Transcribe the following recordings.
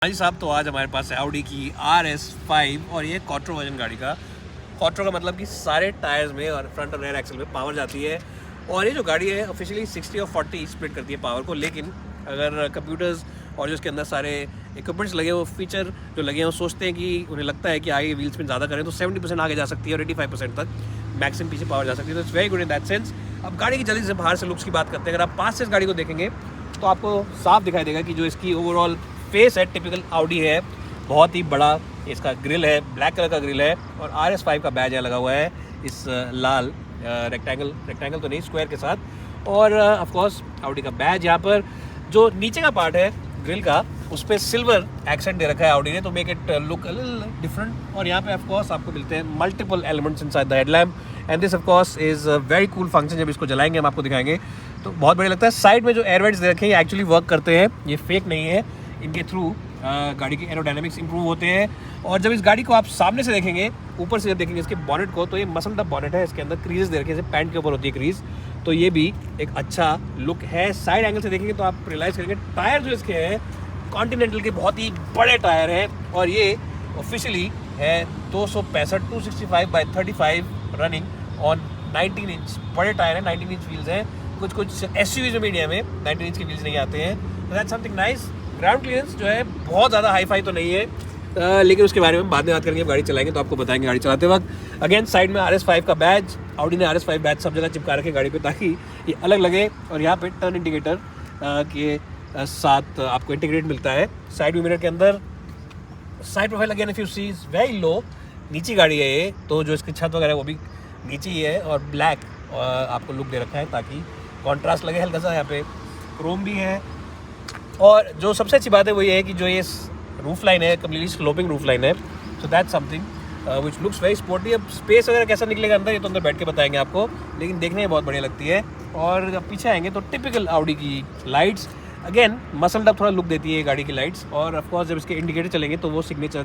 हाँ जी साहब, तो आज हमारे पास है ऑडी की RS5 और ये क्वाट्रो वर्जन गाड़ी का। क्वाट्रो का मतलब कि सारे टायर्स में और फ्रंट और रेयर एक्सल में पावर जाती है। और ये जो गाड़ी है ऑफिशियली 60 और 40 स्प्लिट करती है पावर को, लेकिन अगर कंप्यूटर्स और जो इसके अंदर सारे इक्विपमेंट्स लगे वो फीचर जो लगे हैं वो सोचते हैं कि उन्हें लगता है कि आगे व्हील स्पिन ज़्यादा करें तो 70% आगे जा सकती है और 85% तक मैक्सिमम पीछे पावर जा सकती है। तो it's very good in that sense. अब गाड़ी की जल्दी से बाहर से लुक्स की बात करते हैं। अगर आप पास से इस गाड़ी को देखेंगे तो आपको साफ दिखाई देगा कि जो इसकी ओवरऑल फेस है टिपिकल ऑडी है। बहुत ही बड़ा इसका ग्रिल है, ब्लैक कलर का ग्रिल है और RS5 का बैज यहाँ लगा हुआ है इस लाल रेक्टेंगल तो नहीं स्क्वायर के साथ। और ऑफ कोर्स ऑडी का बैज यहाँ पर जो नीचे का पार्ट है ग्रिल का उस पर सिल्वर एक्सेंट दे रखा है ऑडी ने, तो make it look a little different. और यहाँ पे ऑफ कोर्स आपको मिलते हैं multiple elements inside the headlamp and this of course is very cool function. जब इसको जलाएंगे हम आपको दिखाएंगे तो बहुत बढ़िया लगता है। साइड में जो एयर वेंट्स दे रखे हैं ये एक्चुअली वर्क करते हैं, ये फेक नहीं है। इनके थ्रू गाड़ी के एरोडायनामिक्स इंप्रूव होते हैं। और जब इस गाड़ी को आप सामने से देखेंगे, ऊपर से जब देखेंगे इसके बॉनेट को, तो ये मसल्ड अप बॉनेट है। इसके अंदर क्रीजेस दे रखे हैं, जैसे पैंट के ऊपर होती है क्रीज, तो ये भी एक अच्छा लुक है। साइड एंगल से देखेंगे तो आप रियलाइज़ करेंगे टायर जो इसके हैं कॉन्टिनेंटल के बहुत ही बड़े टायर हैं और ये ऑफिशियली है 265/35 रनिंग ऑन 19 इंच बड़े टायर हैं। 19 इंच व्हील्स हैं। कुछ SUVs में मीडिया में 19 इंच के व्हील्स नहीं आते हैं। तो that's something nice. Ground clearance जो है बहुत ज़्यादा हाई फाई तो नहीं है, लेकिन उसके बारे में बाद में बात करेंगे। गाड़ी चलाएंगे तो आपको बताएंगे गाड़ी चलाते वक्त। अगेन साइड में RS5 का बैज, ऑडी ने RS5 बैज सब जगह चिपका रखे गाड़ी पे ताकि ये अलग लगे। और यहाँ पे टर्न इंडिकेटर के साथ आपको इंटीग्रेट मिलता है। साइड मिरर के अंदर side profile again if you see is very low, नीची गाड़ी है ये, तो जो इसकी छत वगैरह है वो भी नीची ही है और ब्लैक आपको लुक दे रखा है ताकि कॉन्ट्रास्ट लगे हल्का सा। यहाँ पे क्रोम भी है। और जो सबसे अच्छी बात है वो ये है कि जो ये रूफ लाइन है कम्प्लीटली स्लोपिंग रूफ लाइन है, सो that's something which looks very sporty. अब स्पेस वगैरह कैसा निकलेगा अंदर ये तो अंदर बैठ के बताएंगे आपको, लेकिन देखने में बहुत बढ़िया लगती है। और जब पीछे आएंगे तो टिपिकल ऑडी की लाइट्स अगेन मसल्ड अप थोड़ा लुक देती है गाड़ी की लाइट्स। और ऑफकोर्स जब इसके इंडिकेटर चलेंगे तो वो सिग्नेचर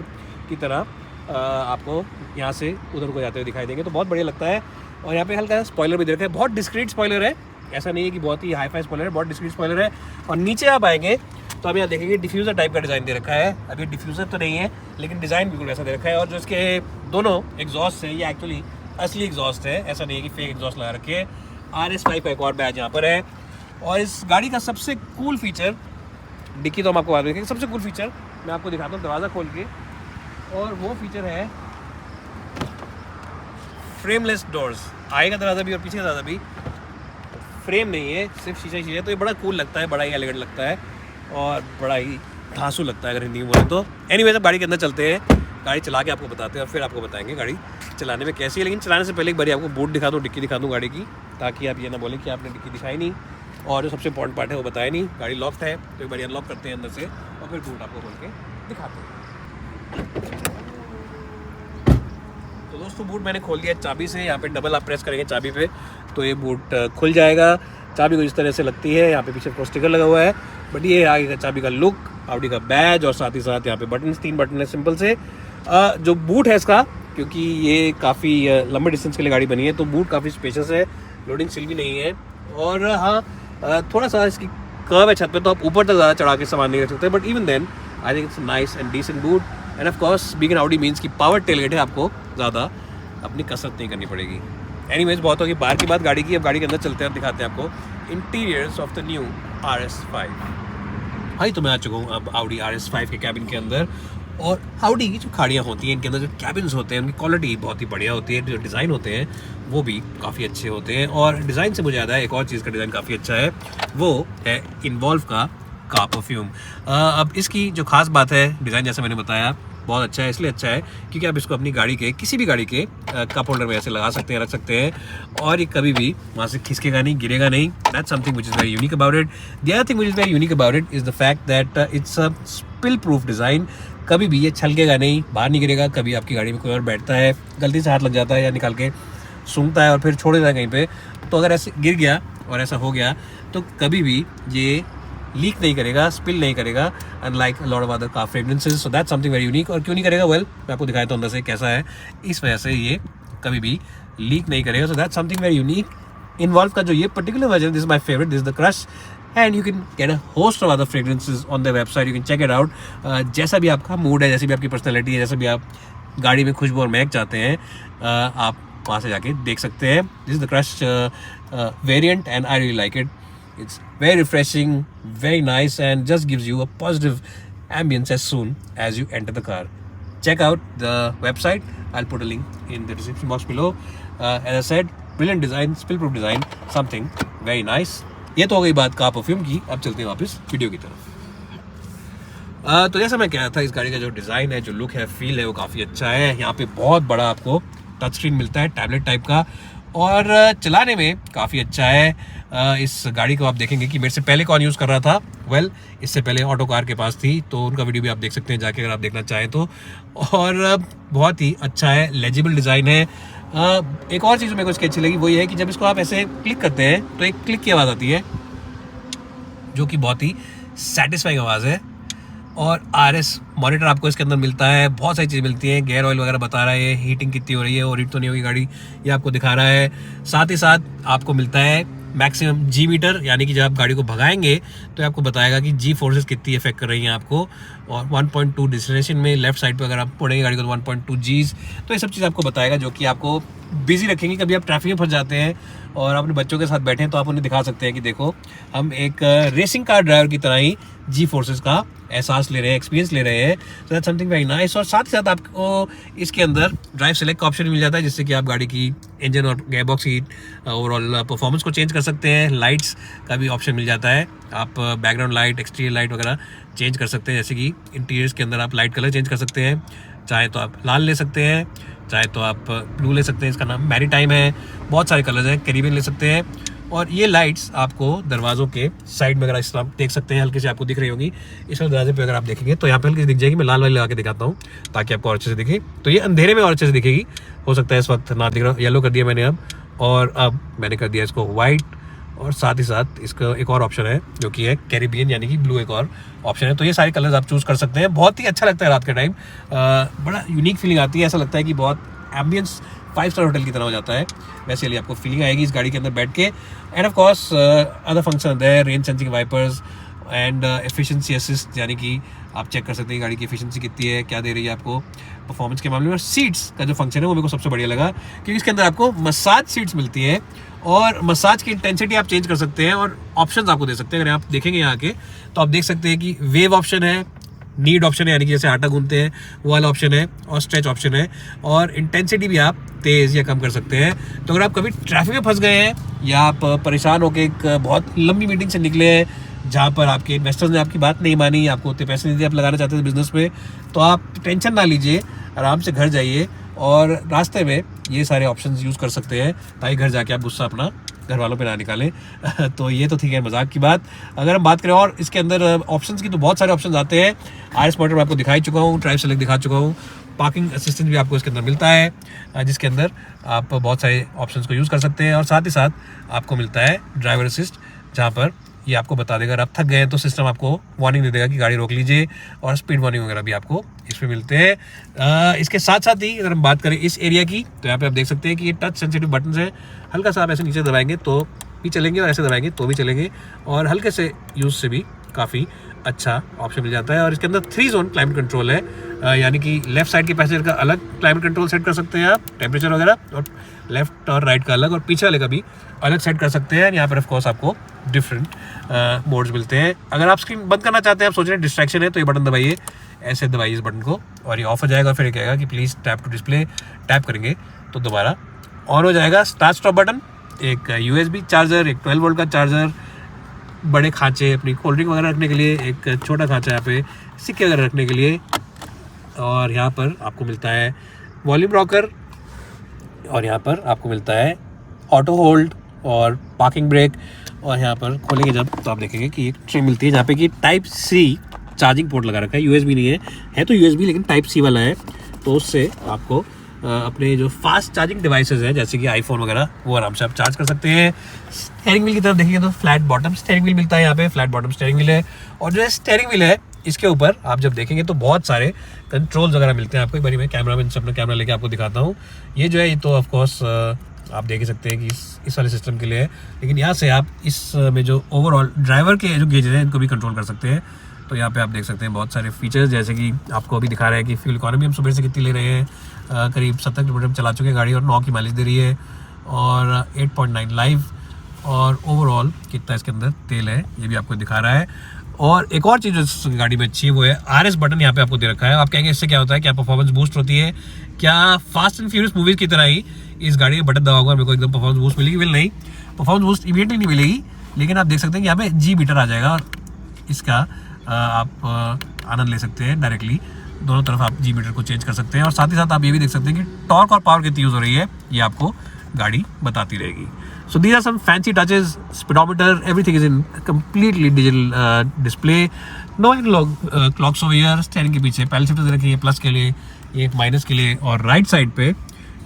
की तरह आपको यहाँ से उधर को जाते हुए दिखाई देंगे, तो बहुत बढ़िया लगता है। और यहाँ पे हल्का स्पॉइलर भी दे रखा है, बहुत डिस्क्रीट स्पॉइलर है, ऐसा नहीं है कि बहुत ही हाई फाई स्पॉइलर है, बहुत डिस्क्रीट स्पॉइलर है। और नीचे आप आएंगे तो अब यहाँ देखेंगे डिफ्यूज़र टाइप का डिज़ाइन दे रखा है। अभी डिफ्यूज़र तो नहीं है लेकिन डिज़ाइन बिल्कुल ऐसा दे रखा है। और जो इसके दोनों एग्जॉस्ट है ये एक्चुअली असली एग्जॉस्ट है, ऐसा नहीं है कि फेक एग्जॉस्ट लगा रखे हैं। RS5 का एक और बैज यहाँ पर है। और इस गाड़ी का सबसे कूल फीचर, डिक्की तो हम आपको बाद में देखेंगे, सबसे कूल फीचर मैं आपको दिखाता हूँ दरवाज़ा खोल के, और वो फीचर है फ्रेमलेस डोर्स। आगे का दरवाज़ा भी और पीछे का दरवाज़ा भी फ्रेम नहीं है, सिर्फ शीशा ही शीशा है। तो ये बड़ा कूल लगता है, बड़ा ही एलिगेंट लगता है और बड़ा ही धांसू लगता है अगर हिंदी में बोले तो। एनीवेज अब गाड़ी के अंदर चलते हैं, गाड़ी चला के आपको बताते हैं और फिर आपको बताएंगे गाड़ी चलाने में कैसी है। लेकिन चलाने से पहले एक बार आपको बूट दिखा दूँ, डिक्की दिखा दूँ गाड़ी की, ताकि आप ये ना बोलें कि आपने डिक्की दिखाई नहीं और जो सबसे इंपॉर्टेंट पार्ट है वो बताया नहीं। गाड़ी लॉक्ड है तो एक बार अनलॉक करते हैं अंदर से और फिर बूट आपको खोल के दिखाते हैं। तो दोस्तों बूट मैंने खोल दिया चाबी से। यहाँ पे डबल आप प्रेस करेंगे चाबी पे तो ये बूट खुल जाएगा। चाबी को इस तरह से लगती है, यहाँ पे पीछे को स्टिकर लगा हुआ है, बट ये आगे का चाबी का लुक, ऑडी का बैज और साथ ही साथ यहाँ पे बटन, 3 बटन है सिंपल से। जो बूट है इसका, क्योंकि ये काफ़ी लंबे डिस्टेंस के लिए गाड़ी बनी है तो बूट काफ़ी स्पेशियस है, लोडिंग सील भी नहीं है। और हाँ थोड़ा सा इसकी कर्व है छत पे तो आप ऊपर तक ज़्यादा चढ़ा के सामान नहीं रख सकते, but even then I think it's nice and decent boot. And of course being an Audi means की पावर टेलगेट है, आपको ज़्यादा अपनी कसरत नहीं करनी पड़ेगी। एनीवेज बहुत होगी बाहर की बात गाड़ी की, अब गाड़ी के अंदर चलते हैं और दिखाते हैं आपको interiors of the new RS5। हाँ तो मैं आ चुका हूँ अब ऑडी RS5 के कैबिन के अंदर। और ऑडी की जो गाड़ियाँ होती हैं इनके अंदर जो कैबिन्स होते हैं उनकी क्वालिटी बहुत ही बढ़िया होती है, जो डिज़ाइन होते हैं वो भी काफ़ी अच्छे होते हैं। और डिज़ाइन से मुझे याद है एक और चीज़ का डिज़ाइन काफ़ी अच्छा है, वो है इन्वॉल्व का परफ्यूम। अब इसकी जो खास बात है डिज़ाइन, जैसे मैंने बताया बहुत अच्छा है। इसलिए अच्छा है क्योंकि आप इसको अपनी गाड़ी के किसी भी गाड़ी के कप होल्डर में ऐसे लगा सकते हैं, रख सकते हैं और ये कभी भी वहाँ से खिसकेगा नहीं, गिरेगा नहीं। That's something which is very unique about it. The other thing which is very unique about it is the fact that it's a spill proof design. कभी भी ये छलकेगा नहीं, बाहर नहीं गिरेगा। कभी आपकी गाड़ी में कोई और बैठता है, गलती से हाथ लग जाता है या निकाल के सूंघता है और फिर छोड़ देता है कहीं पे, तो अगर ऐसे गिर गया और ऐसा हो गया तो कभी भी ये लीक नहीं करेगा, स्पिल नहीं करेगा, unlike lot of other car fragrances. So that's something very unique. और क्यों नहीं करेगा, वेल मैं आपको दिखाया तो अंदर से कैसा है, इस वजह से ये कभी भी लीक नहीं करेगा। So that's something very unique. Involve का जो ये particular version, this is my favourite, this is the crush. And you can get a host of other fragrances on the website, you can check it out. जैसा भी आपका mood है, जैसी भी आपकी पर्सनैलिटी है, जैसा भी आप गाड़ी में खुशबू और महक चाहते हैं, आप वहाँ से जाके देख सकते हैं। This is the crush variant and I really like it. It's very refreshing, very nice, and just gives you a positive ambience as soon as you enter the car. Check out the website. I'll put a link in the description box below. As I said, brilliant design, spill-proof design, something very nice. ये तो हो गई बात car perfume की। अब चलते हैं वापस वीडियो की तरफ। तो जैसा मैं कह रहा था, इस गाड़ी का जो डिज़ाइन है, जो लुक है, फील है, वो काफ़ी अच्छा है। यहाँ पे बहुत बड़ा आपको टच स्क्रीन मिलता है, टैबलेट टाइप का, और चलाने में काफ़ी अच्छा है। इस गाड़ी को आप देखेंगे कि मेरे से पहले कौन यूज़ कर रहा था, इससे पहले ऑटो कार के पास थी, तो उनका वीडियो भी आप देख सकते हैं जाके, अगर आप देखना चाहें तो। और बहुत ही अच्छा है, लेजिबल डिज़ाइन है। एक और चीज़ मेरे को इसकी अच्छी लगी, वो ये है कि जब इसको आप ऐसे क्लिक करते हैं तो एक क्लिक की आवाज़ आती है, जो कि बहुत ही सेटिस्फाइंग आवाज़ है। और RS मॉनिटर आपको इसके अंदर मिलता है, बहुत सारी चीज़ें मिलती हैं, गेयर ऑयल वगैरह बता रहा है, हीटिंग कितनी हो रही है और हीट तो नहीं होगी गाड़ी, ये आपको दिखा रहा है। साथ ही साथ आपको मिलता है मैक्सिमम जी मीटर, यानी कि जब आप गाड़ी को भगाएंगे तो आपको बताएगा कि जी फोर्सेस कितनी इफेक्ट कर रही हैं आपको। और 1.2 डिस्टिलेशन में लेफ्ट साइड पर अगर आप पढ़ेंगे गाड़ी को तो 1.2 जीज, तो ये सब चीज़ आपको बताएगा, जो कि आपको बिजी रखेंगे। कभी आप ट्रैफिक में फंस जाते हैं और अपने बच्चों के साथ बैठे हैं, तो आप उन्हें दिखा सकते हैं कि देखो, हम एक रेसिंग कार ड्राइवर की तरह ही जी फोर्सेस का एहसास ले रहे हैं, एक्सपीरियंस ले रहे हैं। सो दैट्स समथिंग वेरी नाइस। और साथ ही साथ आपको इसके अंदर ड्राइव सेलेक्ट का ऑप्शन मिल जाता है, जिससे कि आप गाड़ी की इंजन और गेयरबॉक्स की ओवरऑल परफॉर्मेंस को चेंज कर सकते हैं। लाइट्स का भी ऑप्शन मिल जाता है, आप बैकग्राउंड लाइट, एक्सटीरियर लाइट वगैरह चेंज कर सकते हैं। जैसे कि इंटीरियर्स के अंदर आप लाइट कलर चेंज कर सकते हैं, चाहे तो आप लाल ले सकते हैं, चाहे तो आप ब्लू ले सकते हैं, इसका नाम मैरीटाइम है। बहुत सारे कलर्स हैं, कैरिबियन ले सकते हैं। और ये लाइट्स आपको दरवाज़ों के साइड में अगर इस आप देख सकते हैं, हल्की से आपको दिख रही होंगी। इस वाले दरवाजे पे अगर आप देखेंगे तो यहाँ पे हल्की से दिख जाएगी। मैं लाल वाली लगा के दिखाता हूँ ताकि आपको और अच्छे से दिखे। तो ये अंधेरे में और अच्छे से दिखेगी, हो सकता है इस वक्त ना दिख रहा, येलो कर दिया मैंने अब, और अब मैंने कर दिया इसको वाइट। और साथ ही साथ इसका एक और ऑप्शन है जो कि है कैरिबियन, यानी कि ब्लू, एक और ऑप्शन है। तो ये सारे कलर्स आप चूज़ कर सकते हैं। बहुत ही अच्छा लगता है रात के टाइम, बड़ा यूनिक फीलिंग आती है। ऐसा लगता है कि बहुत एम्बियंस 5 स्टार होटल की तरह हो जाता है, वैसे लिए आपको फीलिंग आएगी इस गाड़ी के अंदर बैठ के। And of course other function है, rain sensing wipers and efficiency assist, यानी कि आप चेक कर सकते हैं गाड़ी की एफिशिएंसी कितनी है, क्या दे रही है आपको परफॉर्मेंस के मामले में। सीट्स का जो फंक्शन है वो मेरे को सबसे बढ़िया लगा, क्योंकि इसके अंदर आपको मसाज सीट्स मिलती है और मसाज की इंटेंसिटी आप चेंज कर सकते हैं और ऑप्शंस आपको दे सकते हैं। अगर आप देखेंगे यहाँ के तो आप देख सकते हैं कि वेव ऑप्शन है, नीड ऑप्शन है, यानी कि जैसे आटा गूंथते हैं वो वाला ऑप्शन है, और स्ट्रेच ऑप्शन है, और इंटेंसिटी भी आप तेज़ या कम कर सकते हैं। तो अगर आप कभी ट्रैफिक में फंस गए हैं या आप परेशान होकर एक बहुत लंबी मीटिंग से निकले हैं जहाँ पर आपके इन्वेस्टर्स ने आपकी बात नहीं मानी, आपको उतने पैसे नहीं दिए, आप लगाना चाहते थे बिजनेस में, तो आप टेंशन ना लीजिए, आराम से घर जाइए और रास्ते में ये सारे ऑप्शंस यूज़ कर सकते हैं, ताकि घर जाके आप गुस्सा अपना घर वालों पे ना निकालें। तो ये तो ठीक है, मजाक की बात। अगर हम बात करें और इसके अंदर ऑप्शंस की, तो बहुत सारे ऑप्शंस आते हैं। RS मॉनिटर मैं आपको दिखा चुका हूँ, ड्राइव सेलेक्ट दिखा चुका हूँ, पार्किंग असिस्टेंट भी आपको इसके अंदर मिलता है, जिसके अंदर आप बहुत सारे ऑप्शंस को यूज़ कर सकते हैं। और साथ ही साथ आपको मिलता है ड्राइवर असिस्ट, जहाँ पर ये आपको बता देगा अगर आप थक गए तो सिस्टम आपको वार्निंग दे देगा कि गाड़ी रोक लीजिए, और स्पीड वार्निंग वगैरह भी आपको इसमें मिलते हैं। इसके साथ साथ ही अगर हम बात करें इस एरिया की, तो यहाँ पे आप देख सकते हैं कि ये टच सेंसिटिव बटन है। हल्का सा आप ऐसे नीचे दबाएंगे तो भी चलेंगे और ऐसे दबाएंगे तो भी चलेंगे, और हल्के से यूज़ से भी काफ़ी अच्छा ऑप्शन मिल जाता है। और इसके अंदर 3 जोन क्लाइमेट कंट्रोल है, यानी कि लेफ्ट साइड के पैसेंजर का अलग क्लाइमेट कंट्रोल सेट कर सकते हैं आप, टेम्परेचर वगैरह, और लेफ्ट और राइट का अलग, और पीछे वाले का भी अलग सेट कर सकते हैं। यहाँ पर ऑफ कोर्स आपको डिफरेंट मोड्स मिलते हैं। अगर आप स्क्रीन बंद करना चाहते हैं, आप सोच रहे हैं डिस्ट्रैक्शन है, तो ये बटन दबाइए, ऐसे दबाइए इस बटन को, और ये ऑफ हो जाएगा। फिर ये कहेगा कि please tap to display, tap करेंगे तो दोबारा ऑन हो जाएगा। स्टार्ट स्टॉप बटन, एक USB चार्जर, एक 12 वोल्ट का चार्जर, बड़े खांचे अपनी कोल्ड ड्रिंक वगैरह रखने के लिए, एक छोटा खांचा यहाँ पे सिक्के वगैरह रखने के लिए, और यहाँ पर आपको मिलता है वॉल्यूम रॉकर, और यहाँ पर आपको मिलता है ऑटो होल्ड और पार्किंग ब्रेक। और यहाँ पर खोलेंगे जब तो आप देखेंगे कि एक ट्रे मिलती है जहाँ पे कि Type-C चार्जिंग पोर्ट लगा रखा है, USB नहीं है तो USB लेकिन Type-C वाला है। तो उससे आपको अपने जो फास्ट चार्जिंग डिवाइसेस हैं जैसे कि आईफोन वगैरह, वो आराम से आप चार्ज कर सकते हैं। स्टीयरिंग व्हील की तरफ देखेंगे तो फ्लैट बॉटम स्टीयरिंग व्हील मिलता है, यहाँ पे फ्लैट बॉटम स्टीयरिंग व्हील है। और जो है स्टीयरिंग व्हील है, इसके ऊपर आप जब देखेंगे तो बहुत सारे कंट्रोल्स वगैरह मिलते हैं आपको। एक बार मैं कैमरा में अपना कैमरा लेके आपको दिखाता हूँ। ये जो है ये तो ऑफकोर्स आप देख ही सकते हैं कि इस वाले सिस्टम के लिए है, लेकिन यहाँ से आप इस में जो ओवरऑल ड्राइवर के जो गेजेस हैं इनको भी कंट्रोल कर सकते हैं। तो यहाँ पे आप देख सकते हैं बहुत सारे फीचर्स, जैसे कि आपको अभी दिखा रहा है कि फ्यूल इकोनॉमी हम सुबह से कितनी ले रहे हैं, करीब 70 किलोमीटर चला चुके हैं गाड़ी और 9 की माइलेज दे रही है, और 8.9 लाइव, और ओवरऑल कितना इसके अंदर तेल है ये भी आपको दिखा रहा है। और एक और चीज़ जो इस गाड़ी में अच्छी है वो है RS बटन यहाँ पे आपको दे रखा है। आप कहेंगे इससे क्या होता है, क्या परफॉर्मेंस बूस्ट होती है, क्या फास्ट एंड फ्यूरियस मूवीज की तरह ही इस गाड़ी में बटन दबाऊंगा मेरे को एकदम परफॉर्मेंस बूस्ट मिलेगी? बिल नहीं, परफॉर्मेंस बूस्ट इमीडिएटली नहीं मिलेगी, लेकिन आप देख सकते हैं कि यहाँ पे G मीटर आ जाएगा और इसका आप आनंद ले सकते हैं डायरेक्टली। दोनों तरफ आप G मीटर को चेंज कर सकते हैं, और साथ ही साथ आप ये भी देख सकते हैं कि टॉर्क और पावर कितनी यूज़ हो रही है ये आपको गाड़ी बताती रहेगी। So these are some fancy touches, speedometer, everything is in completely digital display. No analog clocks over here. Steering के पीछे पैडल शिफ्टर दे रखी है प्लस के लिए, ये माइनस के लिए, और राइट साइड पे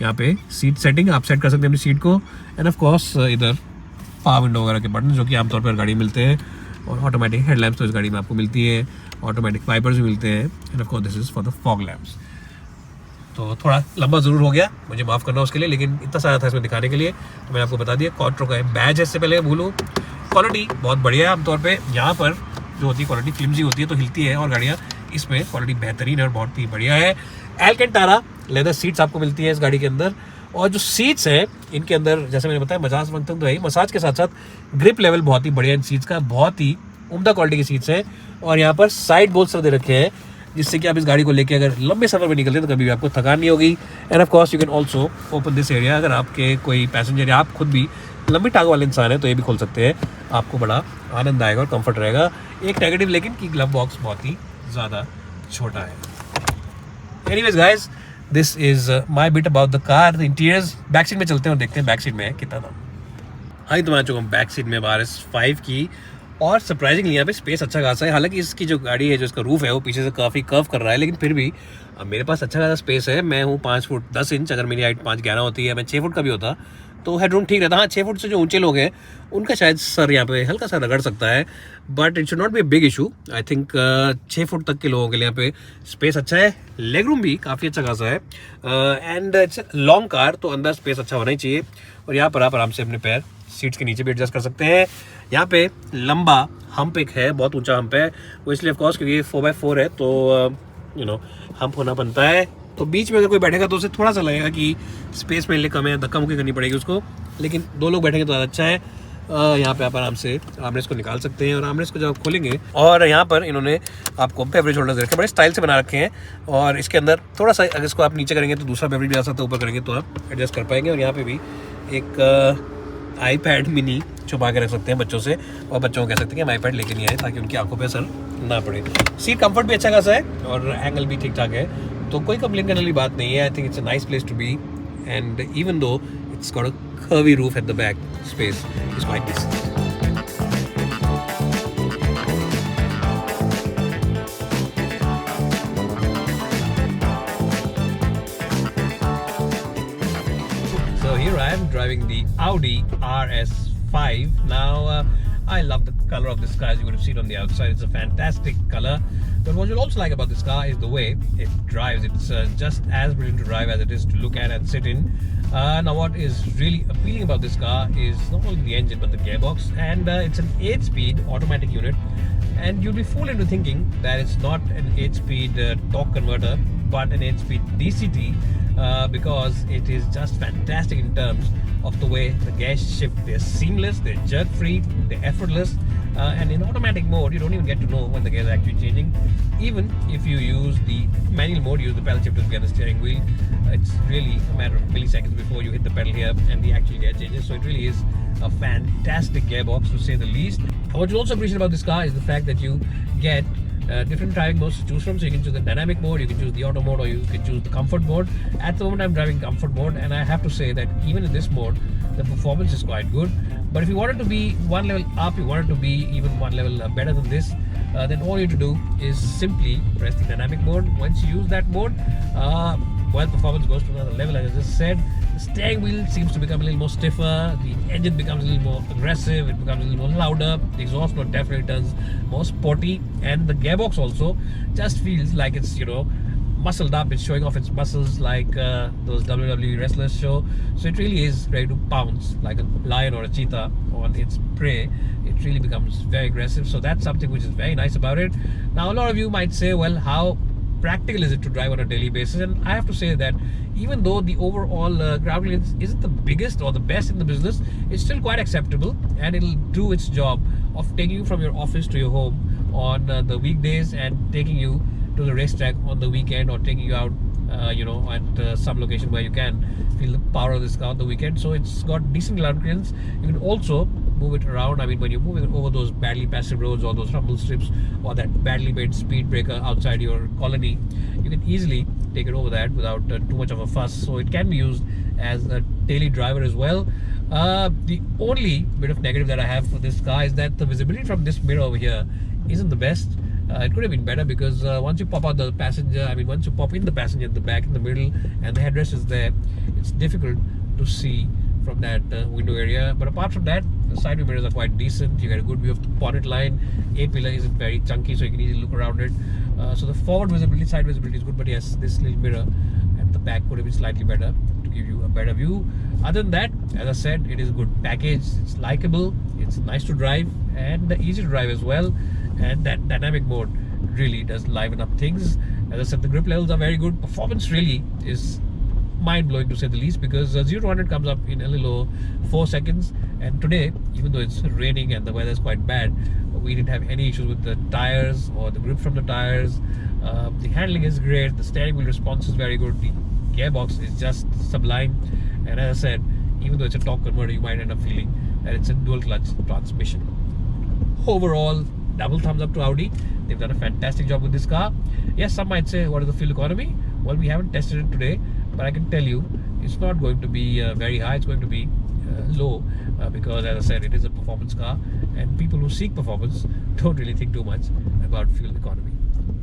यहाँ पे सीट सेटिंग आप सेट कर सकते हैं अपनी सीट को, एंड ऑफ कोर्स इधर पावर विंडो वगैरह के बटन जो कि आमतौर पर गाड़ी मिलते हैं, और ऑटोमेटिक हेडलैम्प्स तो इस गाड़ी में आपको मिलती है, ऑटोमेटिक वाइपर्स भी मिलते हैं, and of course this is for the fog lamps. तो थोड़ा लंबा ज़रूर हो गया, मुझे माफ़ करना उसके लिए, लेकिन इतना सारा था इसमें दिखाने के लिए तो मैंने आपको बता दिया। क्वाट्रो का बैज है, इससे पहले भूलूँ। क्वालिटी बहुत बढ़िया है, आमतौर पे यहाँ पर जो होती है क्वालिटी फ्लिमजी होती है तो हिलती है, और गाड़ियाँ इसमें क्वालिटी बेहतरीन है और बहुत ही बढ़िया है। एल्केंटारा लेदर सीट्स आपको मिलती है इस गाड़ी के अंदर, और जो सीट्स हैं इनके अंदर जैसे मैंने बताया मसाज फंक्शन तो है ही, मसाज के साथ साथ ग्रिप लेवल बहुत ही बढ़िया इन सीट्स का, बहुत ही उम्दा क्वालिटी की सीट्स हैं। और यहाँ पर साइड बोल्स्टर दे रखे हैं जिससे कि आप इस गाड़ी को लेके अगर लंबे सफ़र में निकलते हैं तो कभी भी आपको थकान नहीं होगी। And of course you can also open this area, अगर आपके कोई पैसेंजर या आप खुद भी लंबी टांग वाले इंसान है तो ये भी खोल सकते हैं, आपको बड़ा आनंद आएगा और कंफर्ट रहेगा। एक नेगेटिव लेकिन कि ग्लव बॉक्स बहुत ही ज़्यादा छोटा है। Anyways guys, this is my bit about the car, the interiors. Back seat में चलते हैं और देखते हैं बैक सीट में है कितना था। हाँ, तो मैं आ चुका हूँ बैक सीट में RS5 की, और सरप्राइजिंगली यहाँ पे स्पेस अच्छा खासा है। हालांकि इसकी जो गाड़ी है, जो इसका रूफ है वो पीछे से काफ़ी कर्व कर रहा है, लेकिन फिर भी मेरे पास अच्छा खासा स्पेस है। मैं हूँ 5 फुट 10 इंच, अगर मेरी हाइट 5'11" होती है, मैं 6 फुट का भी होता तो हेडरूम ठीक रहता। हाँ, 6 फुट से जो ऊंचे लोग हैं उनका शायद सर यहाँ पे हल्का सा रगड़ सकता है, but it should not be a big issue. I think 6 foot तक के लोगों के लिए यहाँ पे स्पेस अच्छा है, लेग रूम भी काफ़ी अच्छा खासा है, एंड इट्स लॉन्ग कार तो अंदर स्पेस अच्छा होना ही चाहिए। और यहाँ पर आप आराम से अपने पैर सीट्स के नीचे भी एडजस्ट कर सकते हैं। यहाँ पे लंबा हम्प एक है, बहुत ऊंचा हम्प है, वो इसलिए ऑफकोर्स क्योंकि ये 4x4 है तो यू नो हम्प होना बनता है। तो बीच में अगर कोई बैठेगा तो उसे थोड़ा सा लगेगा कि स्पेस मेरे लिए कम है, धक्का मुक्की करनी पड़ेगी उसको, लेकिन 2 लोग बैठेंगे तो ज़्यादा अच्छा है। यहाँ पे आप आराम से आर्मरेस्ट को निकाल सकते हैं, और आर्मरेस्ट को जब आप खोलेंगे, और यहाँ पर इन्होंने आपको बेवरेज होल्डर्स रखे बड़े स्टाइल से बना रखे हैं, और इसके अंदर थोड़ा सा अगर इसको आप नीचे करेंगे तो दूसरा बेवरेज भी आ सकता है, ऊपर करेंगे तो आप एडजस्ट कर पाएंगे। और यहाँ पे भी एक iPad मिनी छुपा के रख सकते हैं बच्चों से, और बच्चों को कह सकते हैं कि हम iPad लेके नहीं आए ताकि उनकी आंखों पे असर ना पड़े। सीट कंफर्ट भी अच्छा खासा है और एंगल भी ठीक ठाक है, तो कोई कंप्लेन करने वाली बात नहीं है। I think it's a nice place to be, and even though it's got a curvy roof at the back, space is quite decent. Here I am driving the Audi RS5. Now I love the color of this car, as you would have seen on the outside. It's a fantastic color. But what you'll also like about this car is the way it drives. It's just as brilliant to drive as it is to look at and sit in. Now what is really appealing about this car is not only the engine but the gearbox, and it's an 8-speed automatic unit. And you'll be fooled into thinking that it's not an 8-speed torque converter but an 8-speed DCT, because it is just fantastic in terms of the way the gears shift. They're seamless, they're jerk free, they're effortless, and in automatic mode you don't even get to know when the gears are actually changing. Even if you use the manual mode, use the pedal shifters behind the steering wheel, it's really a matter of milliseconds before you hit the pedal here and the actual gear changes. So it really is a fantastic gearbox to say the least. What you also appreciate about this car is the fact that you get different driving modes to choose from. So you can choose the dynamic mode, you can choose the auto mode, or you can choose the comfort mode. At the moment I'm driving comfort mode, and I have to say that even in this mode the performance is quite good. But if you wanted to be one level up, you wanted to be even one level better than this, then all you have to do is simply press the dynamic mode. Once you use that mode, performance goes to another level. As I just said, the steering wheel seems to become a little more stiffer, the engine becomes a little more aggressive, it becomes a little more louder, the exhaust note definitely turns more sporty, and the gearbox also just feels like it's, muscled up. It's showing off its muscles like those WWE wrestlers show. So it really is ready to pounce like a lion or a cheetah on its prey. It really becomes very aggressive. So that's something which is very nice about it. Now a lot of you might say, well, how practical is it to drive on a daily basis? And I have to say that even though the overall ground clearance isn't the biggest or the best in the business, it's still quite acceptable, and it'll do its job of taking you from your office to your home on the weekdays and taking you to the racetrack on the weekend, or taking you out at some location where you can feel the power of this car on the weekend. So it's got decent ground clearance. You can also move it around. I mean, when you're moving it over those badly passive roads or those rumble strips or that badly made speed breaker outside your colony, you can easily take it over that without too much of a fuss. So it can be used as a daily driver as well. The only bit of negative that I have for this car is that the visibility from this mirror over here isn't the best. It could have been better, because once you pop out the passenger, once you pop in the passenger in the back, in the middle, and the headrest is there, it's difficult to see from that window area. But apart from that, the side view mirrors are quite decent. You get a good view of the bonnet line. A-pillar isn't very chunky, so you can easily look around it. So the forward visibility, side visibility is good, but yes, this little mirror at the back could have been slightly better to give you a better view. Other than that, as I said, it is a good package. It's likable, it's nice to drive, and easy to drive as well. And that dynamic mode really does liven up things. As I said, the grip levels are very good. Performance really is mind-blowing to say the least, because 0 to 100 comes up in a little over 4 seconds. And today, even though it's raining and the weather is quite bad, we didn't have any issues with the tires or the grip from the tires. The handling is great. The steering wheel response is very good. The gearbox is just sublime. And as I said, even though it's a torque converter, you might end up feeling that it's a dual clutch transmission. Overall, double thumbs up to Audi. They've done a fantastic job with this car. Yes, some might say, what is the fuel economy? Well, we haven't tested it today, but I can tell you it's not going to be very high. It's going to be low, because as I said, it is a performance car, and people who seek performance don't really think too much about fuel economy.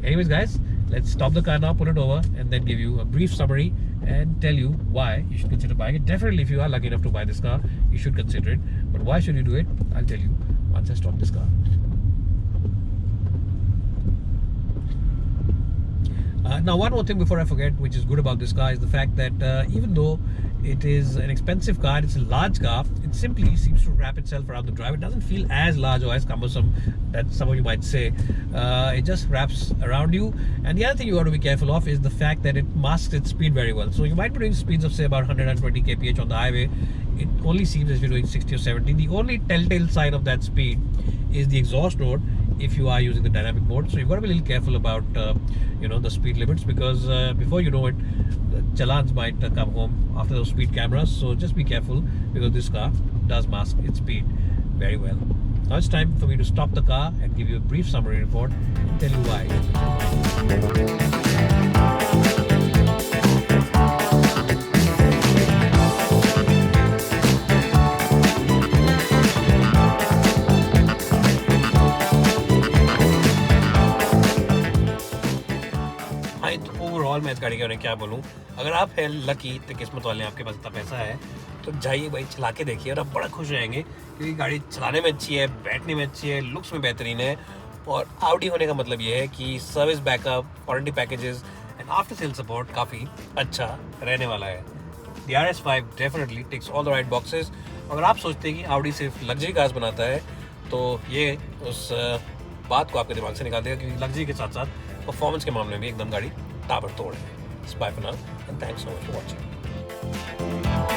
Anyways guys, let's stop the car now, pull it over, and then give you a brief summary and tell you why you should consider buying it. Definitely, if you are lucky enough to buy this car, you should consider it. But why should you do it? I'll tell you once I stop this car. Now, one more thing before I forget, which is good about this car, is the fact that even though it is an expensive car, it's a large car, it simply seems to wrap itself around the driver. It doesn't feel as large or as cumbersome that some of you might say. It just wraps around you. And the other thing you got to be careful of is the fact that it masks its speed very well. So you might be doing speeds of say about 120 kph on the highway. It only seems as if you're doing 60 or 70. The only telltale sign of that speed is the exhaust note if you are using the dynamic mode. So you've got to be a little careful about the speed limits, because before you know it, the challans might come home after those speed cameras. So just be careful, because this car does mask its speed very well. Now it's time for me to stop the car and give you a brief summary report and tell you why. Overall मैं इस गाड़ी के बारे में क्या बोलूँ, अगर आप है लकी तो किस्मत वाले, आपके पास इतना पैसा है तो जाइए भाई, चला के देखिए और आप बड़ा खुश रहेंगे, क्योंकि गाड़ी चलाने में अच्छी है, बैठने में अच्छी है, लुक्स में बेहतरीन है। और आउडी होने का मतलब ये है कि service backup, warranty packages and after sale support काफ़ी अच्छा रहने वाला है। The RS5 definitely ticks all the right boxes. अगर आप सोचते हैं कि आउडी सिर्फ लग्जरी कार्स बनाता है, तो ये उस बात को आपके दिमाग से निकाल देगा, क्योंकि लग्जरी के साथ साथ परफॉर्मेंस के मामले में एकदम गाड़ी ताबड़तोड़ है। Bye for now, and thanks so much for watching.